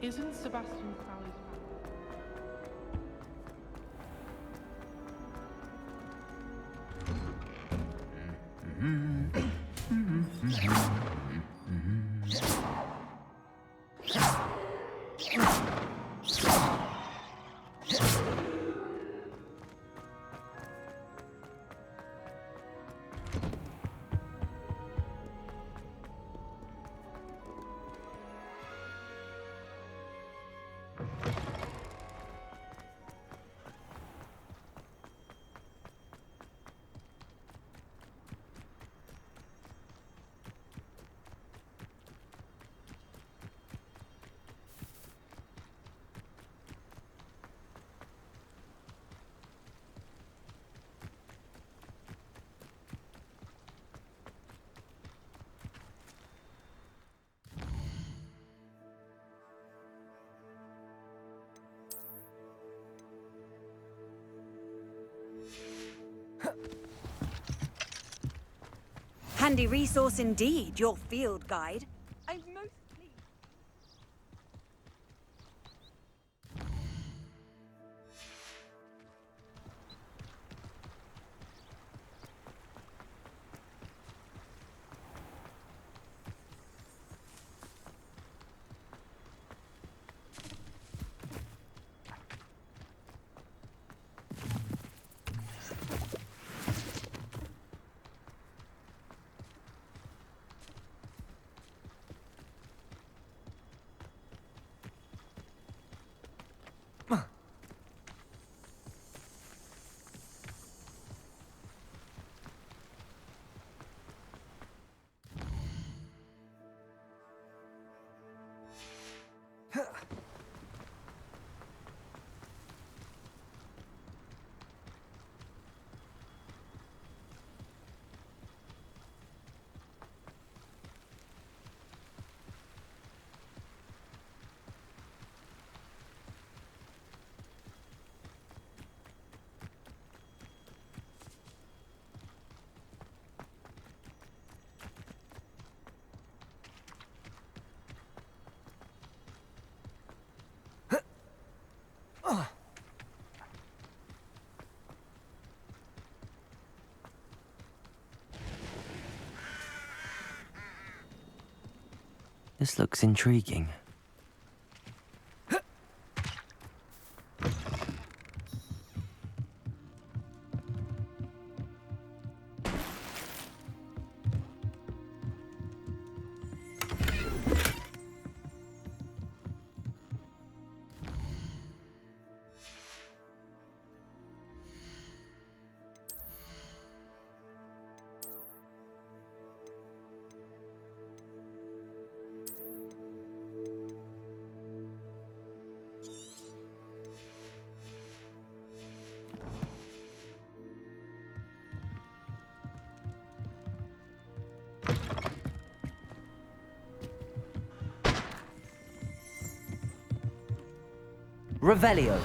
Isn't Sebastian Crowley's Handy resource indeed, your field guide. I'm most pleased. This looks intriguing. Revelio.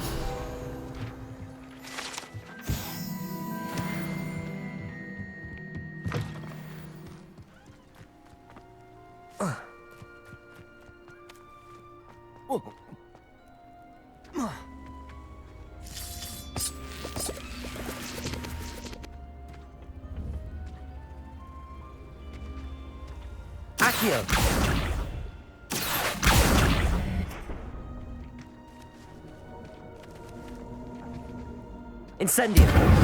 Accio. Incendio.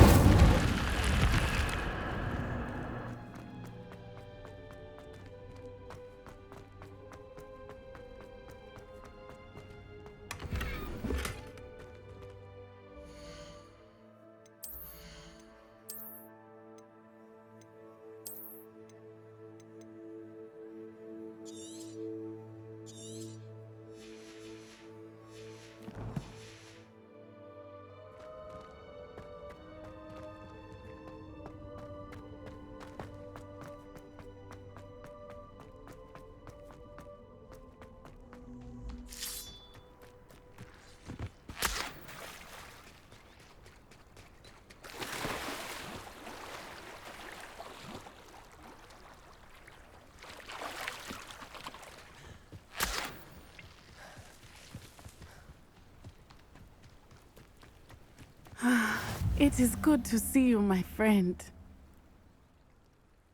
It is good to see you, my friend.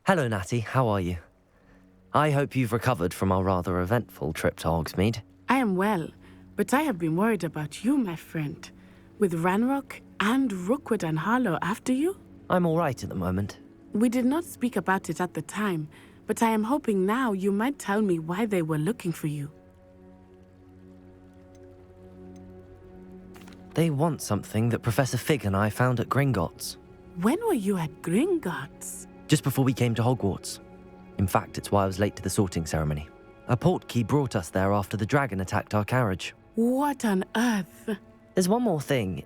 Hello, Natty. How are you? I hope you've recovered from our rather eventful trip to Hogsmeade. I am well, but I have been worried about you, my friend. With Ranrock and Rookwood and Harlow after you? I'm all right at the moment. We did not speak about it at the time, but I am hoping now you might tell me why they were looking for you. They want something that Professor Fig and I found at Gringotts. When were you at Gringotts? Just before we came to Hogwarts. In fact, it's why I was late to the sorting ceremony. A portkey brought us there after the dragon attacked our carriage. What on earth? There's one more thing.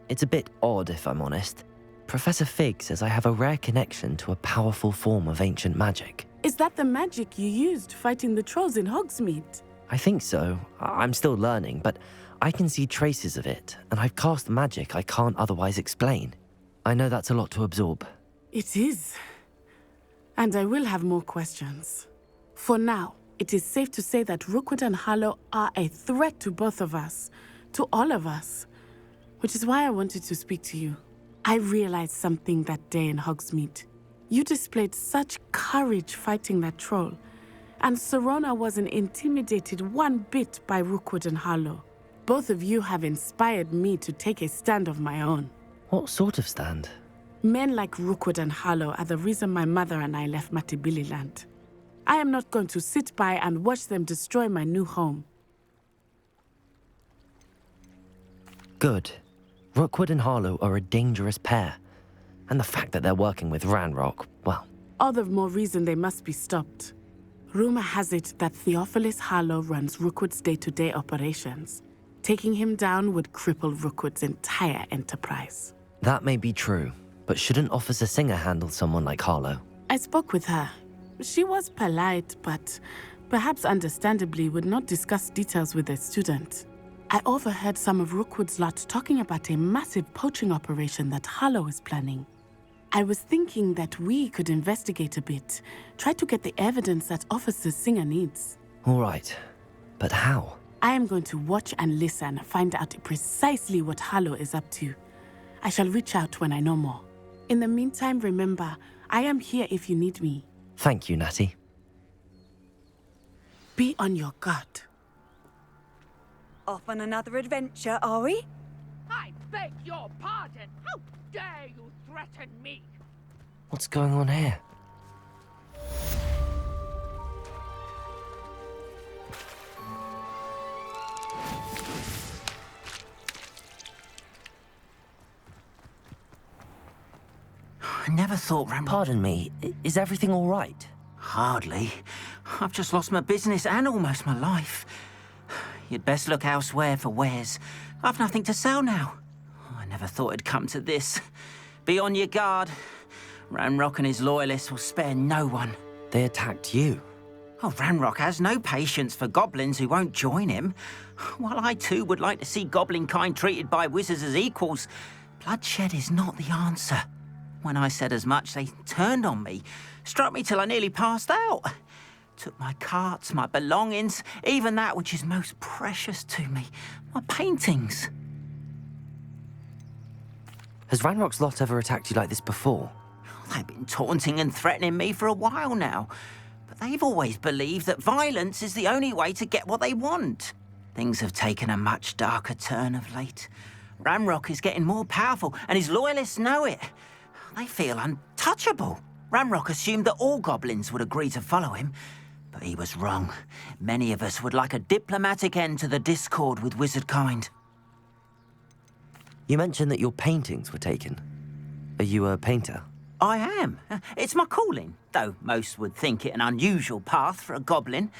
It's a bit odd, if I'm honest. Professor Fig says I have a rare connection to a powerful form of ancient magic. Is that the magic you used fighting the trolls in Hogsmeade? I think so. I'm still learning, but I can see traces of it, and I've cast magic I can't otherwise explain. I know that's a lot to absorb. It is. And I will have more questions. For now, it is safe to say that Rookwood and Harlow are a threat to both of us, to all of us, which is why I wanted to speak to you. I realized something that day in Hogsmeade. You displayed such courage fighting that troll, and Serona wasn't intimidated one bit by Rookwood and Harlow. Both of you have inspired me to take a stand of my own. What sort of stand? Men like Rookwood and Harlow are the reason my mother and I left Matibili land. I am not going to sit by and watch them destroy my new home. Good. Rookwood and Harlow are a dangerous pair. And the fact that they're working with Ranrock, well... All the more reason they must be stopped. Rumor has it that Theophilus Harlow runs Rookwood's day-to-day operations. Taking him down would cripple Rookwood's entire enterprise. That may be true, but shouldn't Officer Singer handle someone like Harlow? I spoke with her. She was polite, but perhaps understandably would not discuss details with a student. I overheard some of Rookwood's lot talking about a massive poaching operation that Harlow is planning. I was thinking that we could investigate a bit, try to get the evidence that Officer Singer needs. All right, but how? I am going to watch and listen, find out precisely what Harlow is up to. I shall reach out when I know more. In the meantime, remember, I am here if you need me. Thank you, Natty. Be on your guard. Off on another adventure, are we? I beg your pardon. How dare you threaten me? What's going on here? I never thought Ram... Pardon me, is everything all right? Hardly. I've just lost my business and almost my life. You'd best look elsewhere for wares. I've nothing to sell now. I never thought it'd come to this. Be on your guard. Ranrock and his loyalists will spare no one. They attacked you. Oh, Ranrock has no patience for goblins who won't join him. While I too would like to see goblin kind treated by wizards as equals, bloodshed is not the answer. When I said as much, they turned on me, struck me till I nearly passed out. Took my carts, my belongings, even that which is most precious to me, my paintings. Has Ranrock's lot ever attacked you like this before? They've been taunting and threatening me for a while now, but they've always believed that violence is the only way to get what they want. Things have taken a much darker turn of late. Ranrock is getting more powerful, and his loyalists know it. They feel untouchable. Ranrock assumed that all goblins would agree to follow him, but he was wrong. Many of us would like a diplomatic end to the discord with wizard kind. You mentioned that your paintings were taken. Are you a painter? I am. It's my calling, though most would think it an unusual path for a goblin.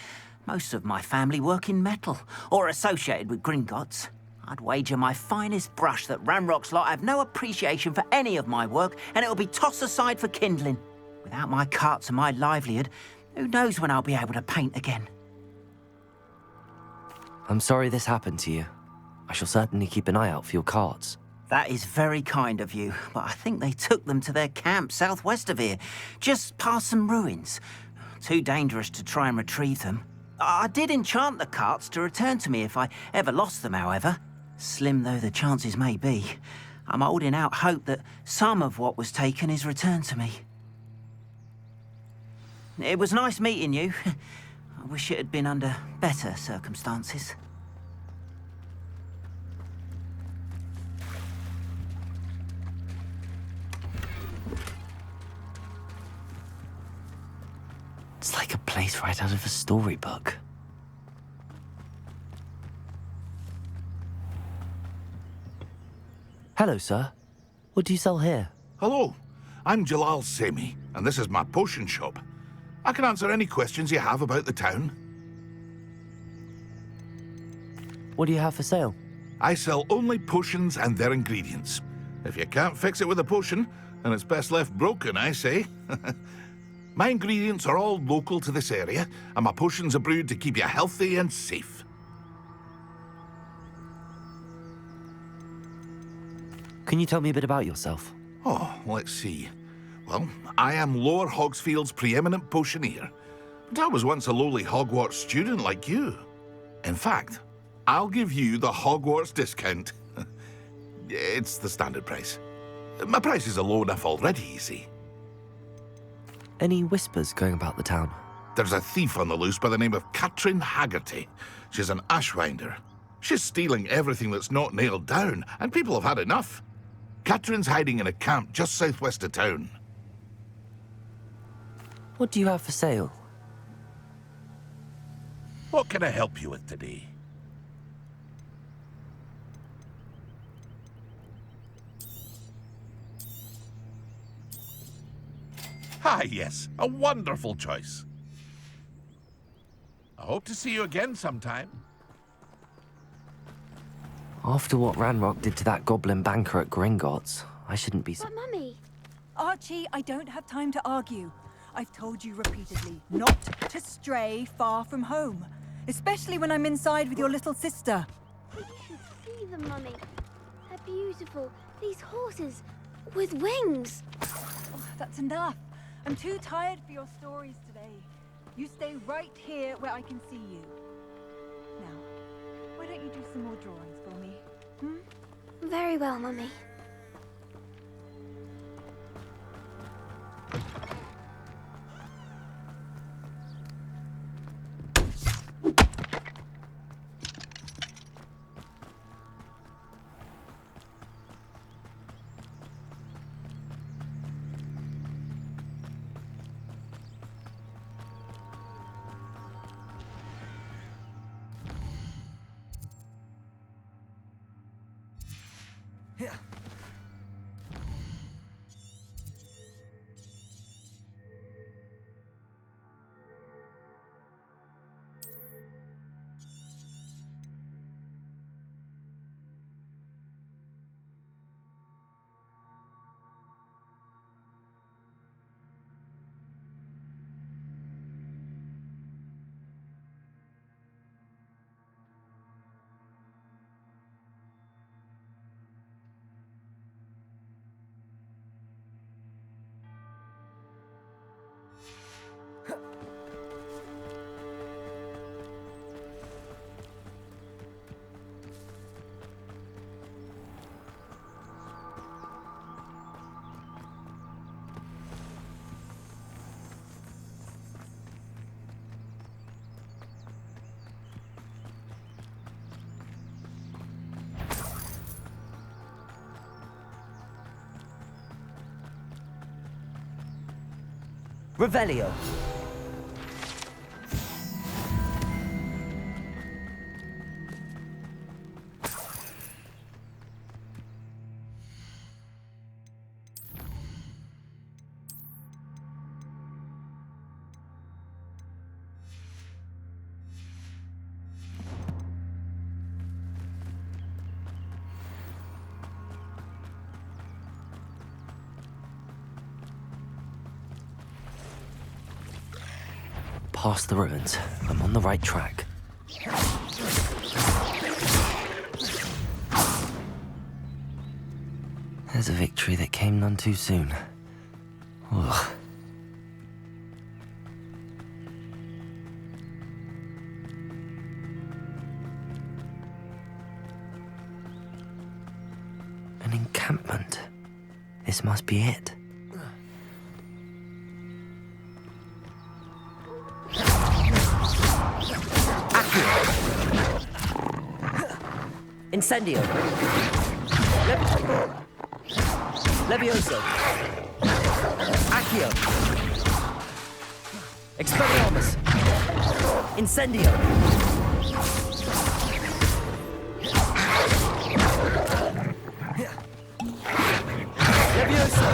Most of my family work in metal, or associated with Gringotts. I'd wager my finest brush that Ranrock's lot have no appreciation for any of my work, and it'll be tossed aside for kindling. Without my carts and my livelihood, who knows when I'll be able to paint again. I'm sorry this happened to you. I shall certainly keep an eye out for your carts. That is very kind of you, but I think they took them to their camp southwest of here, just past some ruins. Too dangerous to try and retrieve them. I did enchant the carts to return to me if I ever lost them, however. Slim though the chances may be, I'm holding out hope that some of what was taken is returned to me. It was nice meeting you. I wish it had been under better circumstances. It's like a place right out of a storybook. Hello, sir. What do you sell here? Hello, I'm Jalal Semi, and this is my potion shop. I can answer any questions you have about the town. What do you have for sale? I sell only potions and their ingredients. If you can't fix it with a potion, then it's best left broken, I say. My ingredients are all local to this area, and my potions are brewed to keep you healthy and safe. Can you tell me a bit about yourself? Oh, let's see. Well, I am Lower Hogsfield's preeminent potioneer, but I was once a lowly Hogwarts student like you. In fact, I'll give you the Hogwarts discount. It's the standard price. My prices are low enough already, you see. Any whispers going about the town? There's a thief on the loose by the name of Katrin Haggerty. She's an ashwinder. She's stealing everything that's not nailed down, and people have had enough. Katrin's hiding in a camp just southwest of town. What do you have for sale? What can I help you with today? Ah, yes, a wonderful choice. I hope to see you again sometime. After what Ranrock did to that goblin banker at Gringotts, I shouldn't be so... But Mummy, Archie, I don't have time to argue. I've told you repeatedly not to stray far from home, especially when I'm inside with your little sister. you should see them, Mummy. They're beautiful. These horses with wings. Oh, that's enough. I'm too tired for your stories today. You stay right here where I can see you. Now, why don't you do some more drawings for me? Very well, Mummy. Revelio. Past the ruins. I'm on the right track. There's a victory that came none too soon. Ugh. An encampment This must be it. Incendio. Levioso. Accio. Expelliarmus. Incendio. Levioso.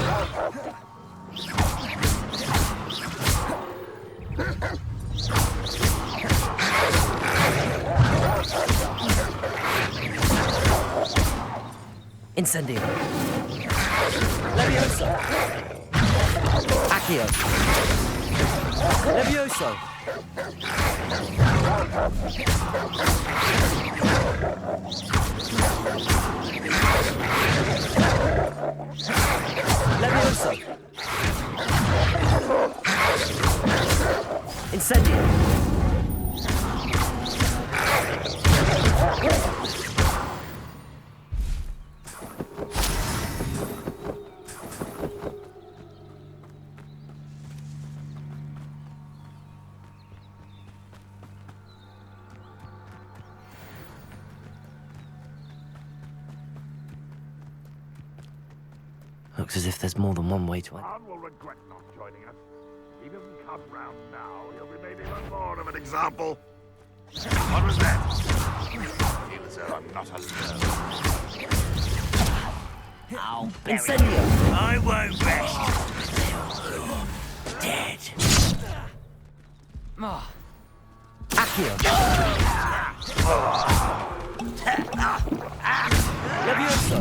Incendio. Levioso. Accio. Levioso. Levioso. Incendio. Looks as if there's more than one way to enter. Khan will regret not joining us. If he doesn't come round now, he'll be made even more of an example. What was that? Feel as though I'm not alone. Oh, Incendio. I won't rest until you're dead. Accio. Levioso.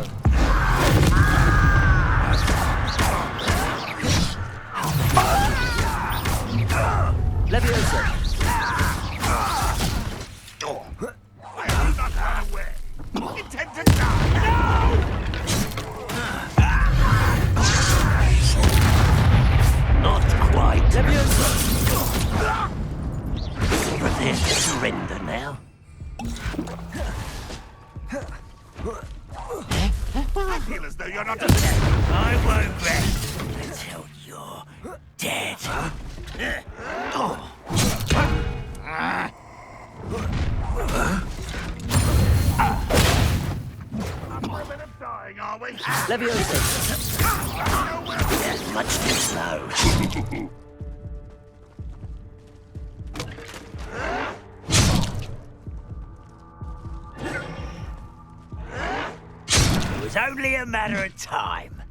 Levioso. I will not run away. Intend to die. Not quite. Levioso. Prepare to surrender now. I feel as though you're not a... I won't rest until you're dead. We're a bit of dying, are we? Levioso. Much too slow. It was only a matter of time.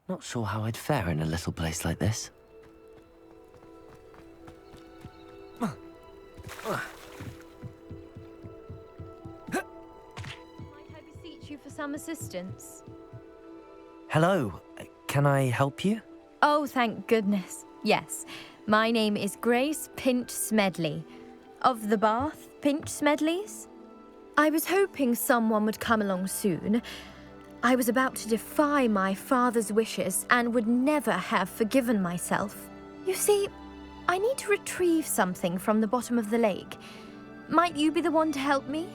Not sure how I'd fare in a little place like this. Might I beseech you for some assistance? Hello, can I help you? Oh, thank goodness. Yes, my name is Grace Pinch Smedley, of the Bath Pinch Smedleys. I was hoping someone would come along soon. I was about to defy my father's wishes and would never have forgiven myself. You see, I need to retrieve something from the bottom of the lake. Might you be the one to help me?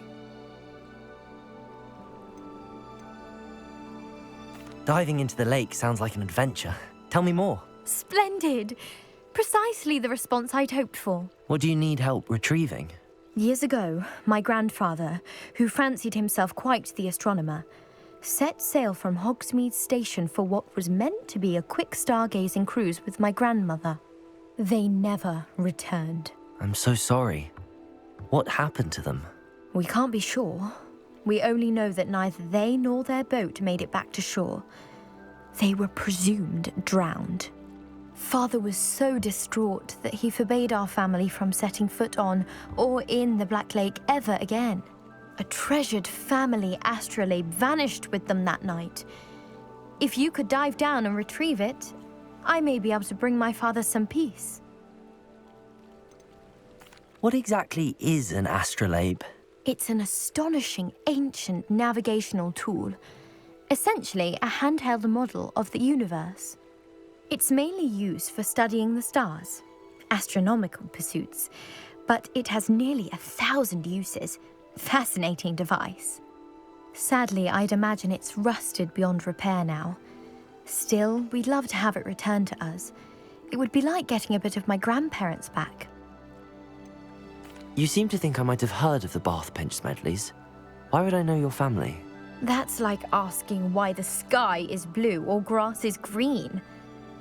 Diving into the lake sounds like an adventure. Tell me more. Splendid! Precisely the response I'd hoped for. What do you need help retrieving? Years ago, my grandfather, who fancied himself quite the astronomer, set sail from Hogsmeade Station for what was meant to be a quick stargazing cruise with my grandmother. They never returned. I'm so sorry. What happened to them? We can't be sure. We only know that neither they nor their boat made it back to shore. They were presumed drowned. Father was so distraught that he forbade our family from setting foot on or in the Black Lake ever again. A treasured family astrolabe vanished with them that night. If you could dive down and retrieve it, I may be able to bring my father some peace. What exactly is an astrolabe? It's an astonishing ancient navigational tool, essentially a handheld model of the universe. It's mainly used for studying the stars, astronomical pursuits, but it has nearly 1,000 uses. Fascinating device. Sadly, I'd imagine it's rusted beyond repair now. Still, we'd love to have it returned to us. It would be like getting a bit of my grandparents back. You seem to think I might have heard of the Bath Pinch Smedleys. Why would I know your family? That's like asking why the sky is blue or grass is green.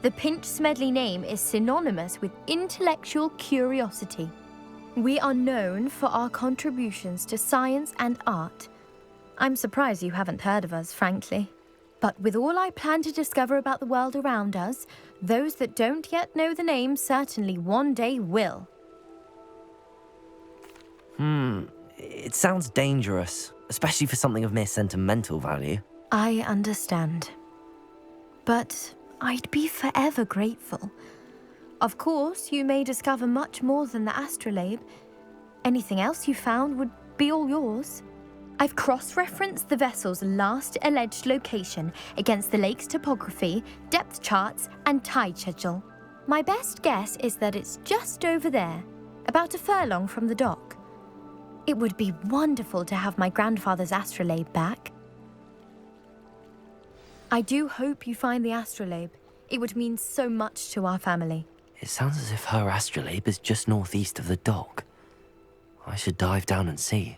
The Pinch Smedley name is synonymous with intellectual curiosity. We are known for our contributions to science and art. I'm surprised you haven't heard of us, frankly. But with all I plan to discover about the world around us, those that don't yet know the name certainly one day will. It sounds dangerous, especially for something of mere sentimental value. I understand. But I'd be forever grateful. Of course, you may discover much more than the astrolabe. Anything else you found would be all yours. I've cross-referenced the vessel's last alleged location against the lake's topography, depth charts, and tide schedule. My best guess is that it's just over there, about a furlong from the dock. It would be wonderful to have my grandfather's astrolabe back. I do hope you find the astrolabe. It would mean so much to our family. It sounds as if her astrolabe is just northeast of the dock. I should dive down and see.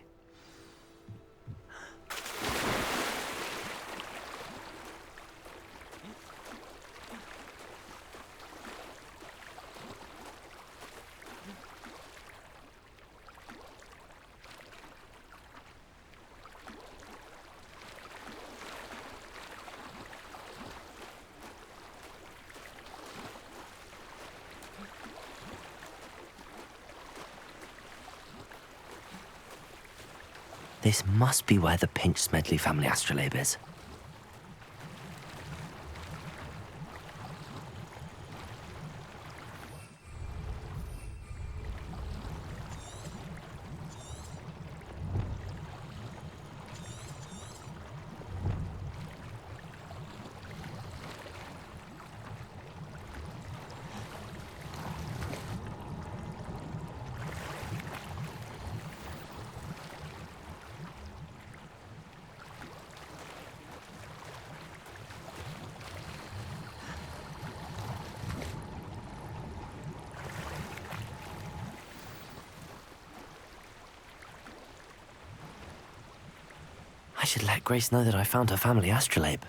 This must be where the Pinch Smedley family astrolabe is. I should let Grace know that I found her family astrolabe.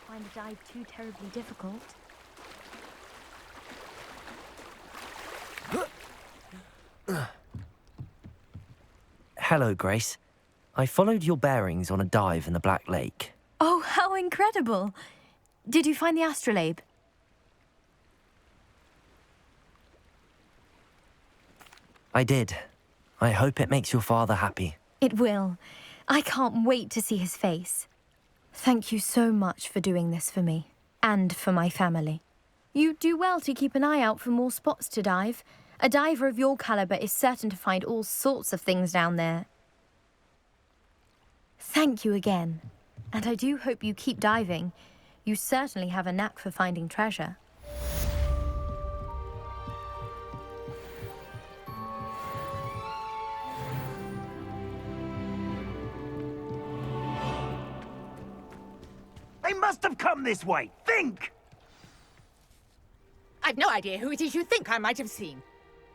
Find the dive too terribly difficult. Hello, Grace. I followed your bearings on a dive in the Black Lake. Oh, how incredible! Did you find the astrolabe? I did. I hope it makes your father happy. It will. I can't wait to see his face. Thank you so much for doing this for me, and for my family. You do well to keep an eye out for more spots to dive. A diver of your caliber is certain to find all sorts of things down there. Thank you again. And I do hope you keep diving. You certainly have a knack for finding treasure. They must have come this way. Think! I've no idea who it is you think I might have seen.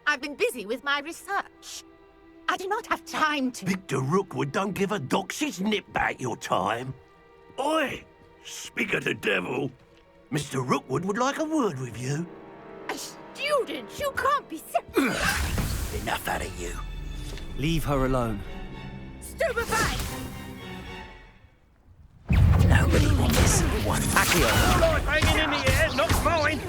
I've been busy with my research. I do not have time to... Victor Rookwood don't give a doxy's nip back your time. Oi! Speak of the devil. Mr. Rookwood would like a word with you. A student? You can't be serious. Enough out of you. Leave her alone. Stupefy! Nobody will miss one. Accio! Your life hanging in the air, not mine!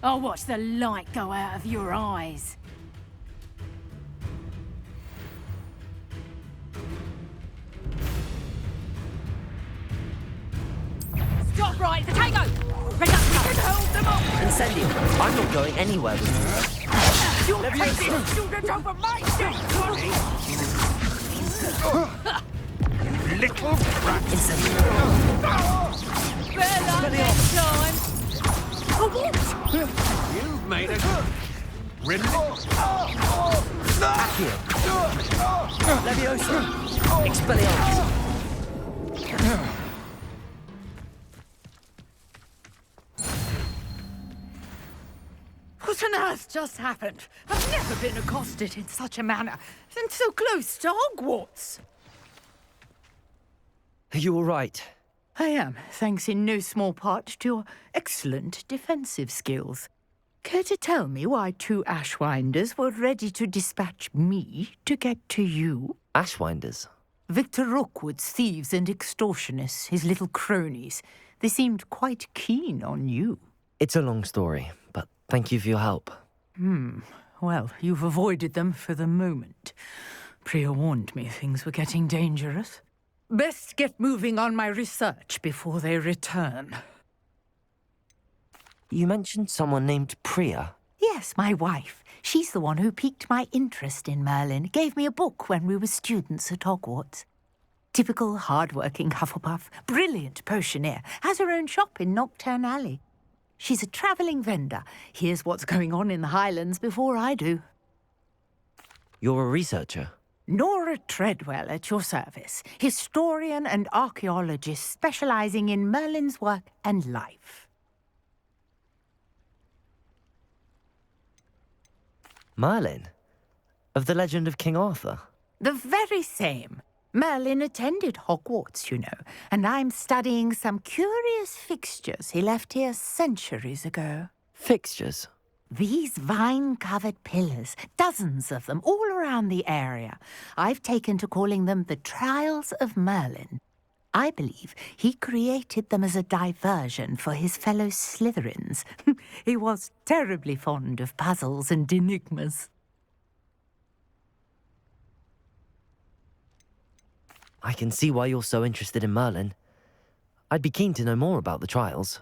I'll watch the light go out of your eyes. Stop right, the tango! Bring up and hold them up! Incendio! I'm not going anywhere with you. You'll take this student over my dead body! Little brat! Incendio! Better luck next time! Oh, what? You've made a... Accio! Leviosa! Expelliarmus! What on earth just happened? I've never been accosted in such a manner, and so close to Hogwarts. Are you all right? I am, thanks in no small part to your excellent defensive skills. Care to tell me why 2 Ashwinders were ready to dispatch me to get to you? Ashwinders? Victor Rookwood's thieves and extortionists, his little cronies. They seemed quite keen on you. It's a long story, but thank you for your help. Well, you've avoided them for the moment. Priya warned me things were getting dangerous. Best get moving on my research before they return. You mentioned someone named Priya. Yes, my wife. She's the one who piqued my interest in Merlin. Gave me a book when we were students at Hogwarts. Typical hard-working Hufflepuff, brilliant potioneer, has her own shop in Knockturn Alley. She's a travelling vendor. Hears what's going on in the Highlands before I do. You're a researcher? Nora Treadwell at your service, historian and archaeologist specialising in Merlin's work and life. Merlin? Of the legend of King Arthur? The very same. Merlin attended Hogwarts, you know, and I'm studying some curious fixtures he left here centuries ago. Fixtures? These vine-covered pillars, dozens of them, all around the area. I've taken to calling them the Trials of Merlin. I believe he created them as a diversion for his fellow Slytherins. He was terribly fond of puzzles and enigmas. I can see why you're so interested in Merlin. I'd be keen to know more about the trials.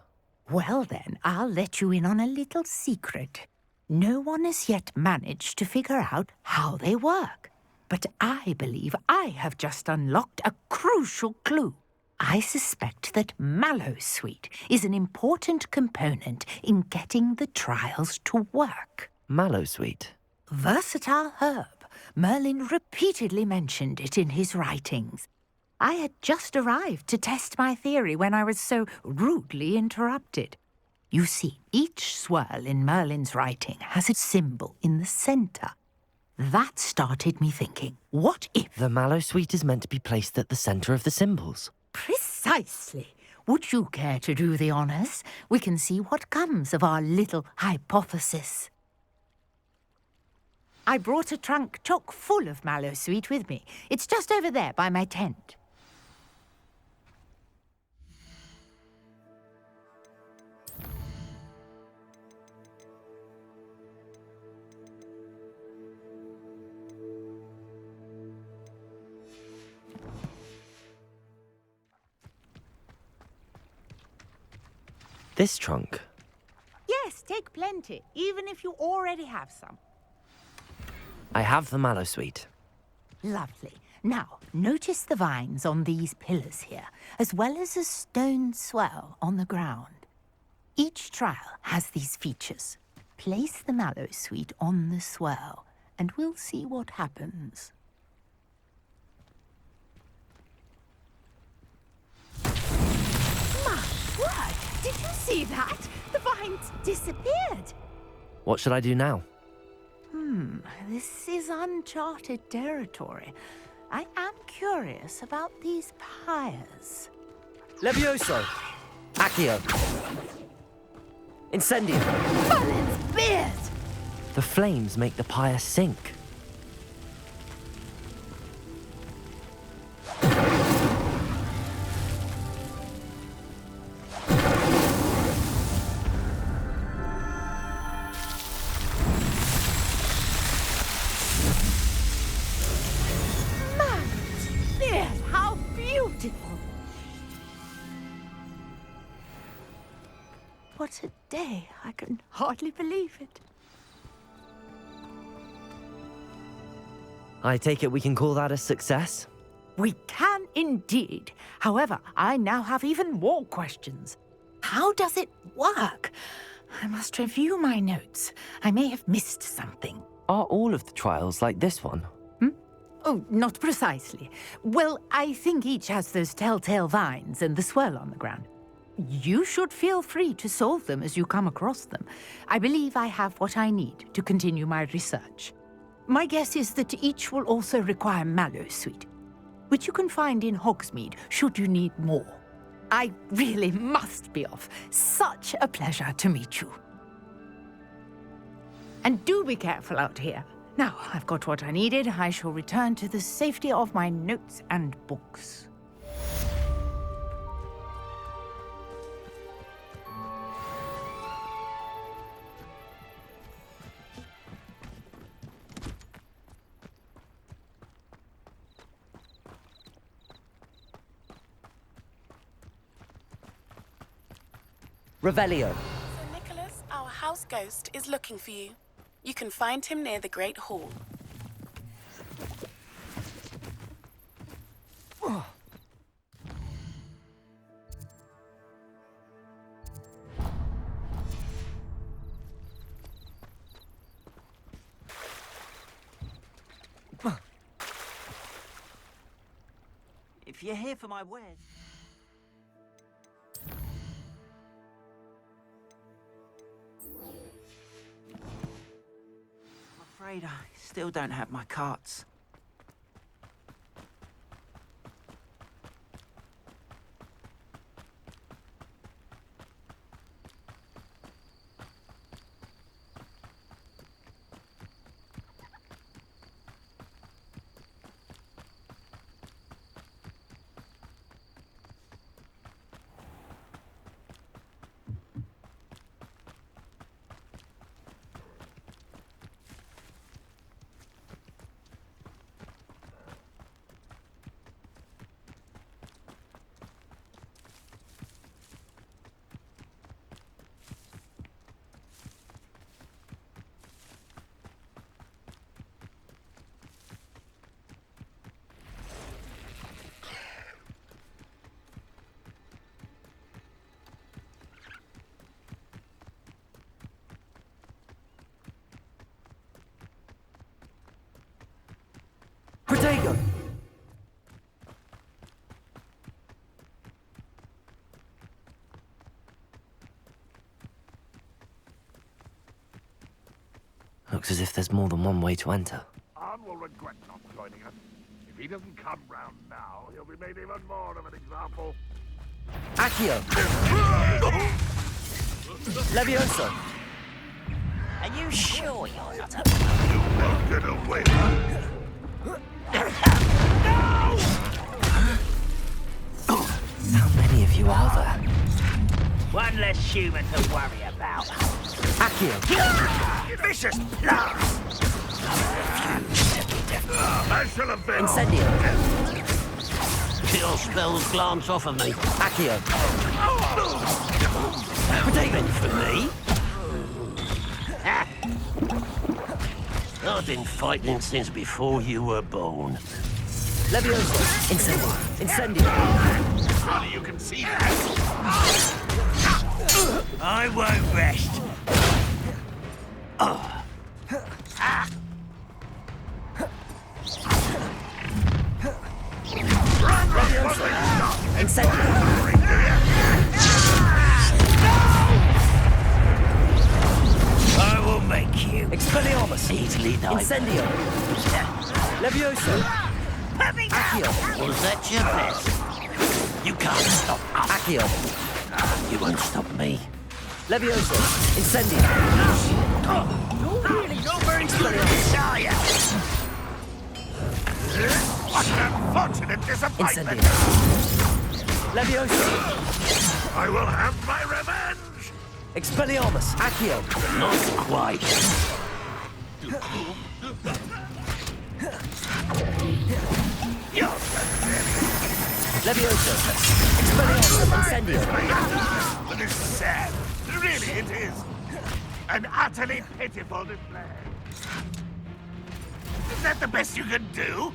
Well then, I'll let you in on a little secret. No one has yet managed to figure out how they work. But I believe I have just unlocked a crucial clue. I suspect that Mallowsweet is an important component in getting the trials to work. Mallowsweet? Versatile herb. Merlin repeatedly mentioned it in his writings. I had just arrived to test my theory when I was so rudely interrupted. You see, each swirl in Merlin's writing has a symbol in the centre. That started me thinking, what if... The Mallowsweet is meant to be placed at the centre of the symbols. Precisely. Would you care to do the honours? We can see what comes of our little hypothesis. I brought a trunk chock full of Mallowsweet with me. It's just over there by my tent. This trunk? Yes, take plenty, even if you already have some. I have the mallow sweet. Lovely. Now, notice the vines on these pillars here, as well as a stone swell on the ground. Each trial has these features. Place the mallow sweet on the swell, and we'll see what happens. My word! Did you see that? The vines disappeared. What should I do now? This is uncharted territory. I am curious about these pyres. Levioso! Accio! Incendio! Merlin's beard! The flames make the pyre sink. Merlin's beard! How beautiful! What a day. I can hardly believe it. I take it we can call that a success? We can indeed. However, I now have even more questions. How does it work? I must review my notes. I may have missed something. Are all of the trials like this one? Oh, not precisely. Well, I think each has those telltale vines and the swirl on the ground. You should feel free to solve them as you come across them. I believe I have what I need to continue my research. My guess is that each will also require mallow sweet, which you can find in Hogsmeade should you need more. I really must be off. Such a pleasure to meet you. And do be careful out here. Now, I've got what I needed. I shall return to the safety of my notes and books. Revelio. Sir Nicholas, our house ghost, is looking for you. You can find him near the Great Hall. If you're here for my wares... I'm afraid I still don't have my carts. Protego! Looks as if there's more than one way to enter. Arn will regret not joining us. If he doesn't come round now, he'll be made even more of an example. Accio! Levioso! Are you sure you're not a... You won't get away with it. How many of you are there? One less human to worry about. Accio! Vicious blast! I shall avenge. Incendio! Your spells glance off of me. Accio! Ready for me? I've been fighting since before you were born. Levioso! Incendio! Incendio! Surely you can see that. I won't rest. Incendio! I will make you. Expelliarmus! Easily done. Incendio! Levioso! Accio! Was that your best? You can't stop us. Accio! You won't stop me. Levioso! Incendio! You're really not very good at this, are you? What an unfortunate disappointment. Incendio! Levioso! I will have my revenge. Expelliarmus! Accio! Not quite. Levioso! Expelliarmus! Incendio! That is sad. Really, it is. An utterly pitiful display. Is that the best you can do?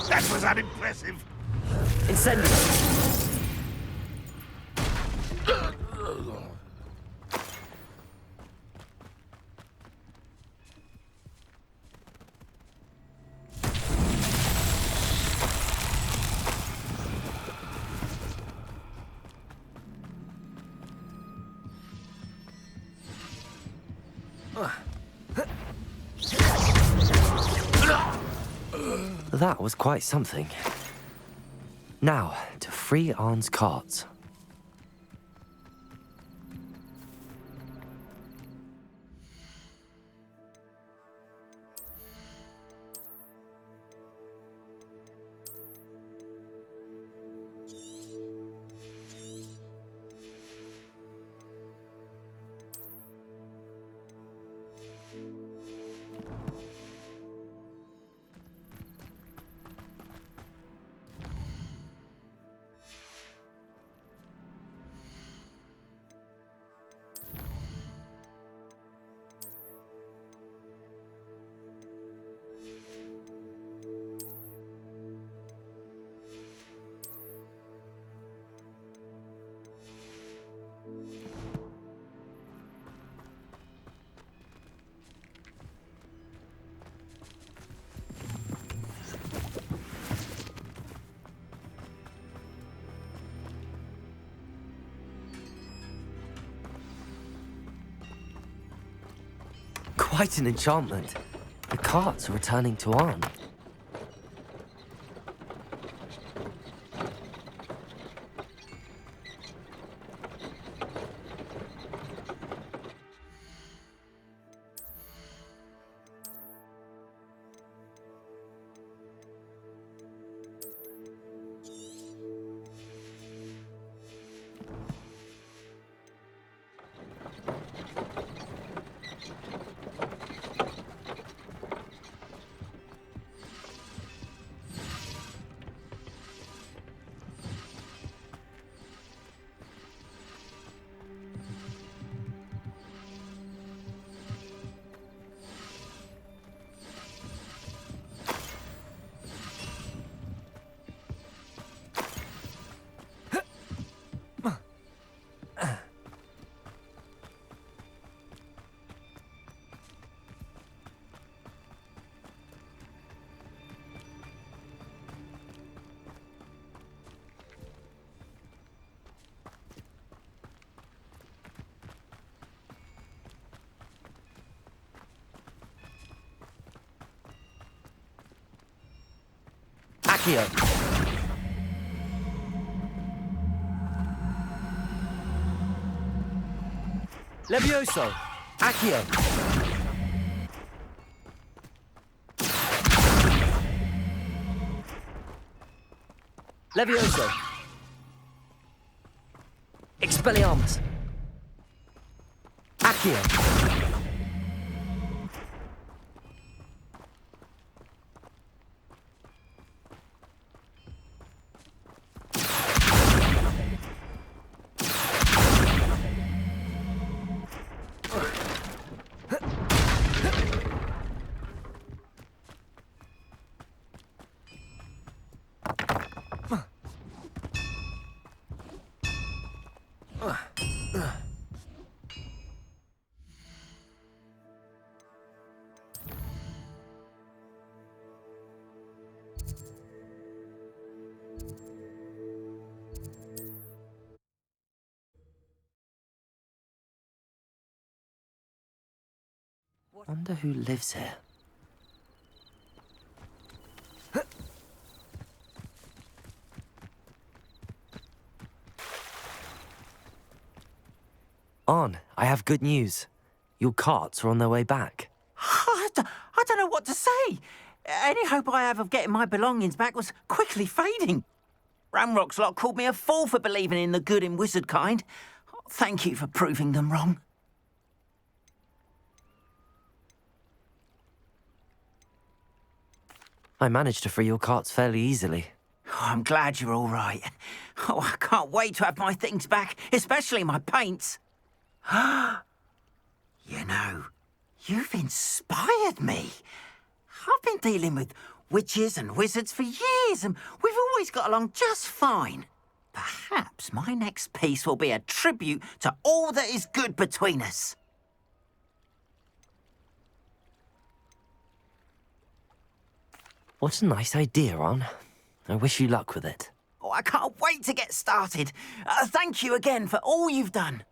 That was unimpressive. Incendio! That was quite something. Now, to free Arn's carts. Quite an enchantment. The carts are returning to Arn. Accio! Levioso! Accio! Levioso! Expelliarmus! Accio! Wonder who lives here. On, I have good news. Your carts are on their way back. I don't know what to say. Any hope I have of getting my belongings back was quickly fading. Ramrock's lot called me a fool for believing in the good in wizard kind. Thank you for proving them wrong. I managed to free your carts fairly easily. Oh, I'm glad you're all right. Oh, I can't wait to have my things back, especially my paints. You know, you've inspired me. I've been dealing with witches and wizards for years, and we've always got along just fine. Perhaps my next piece will be a tribute to all that is good between us. What a nice idea, On. I wish you luck with it. Oh, I can't wait to get started. Thank you again for all you've done.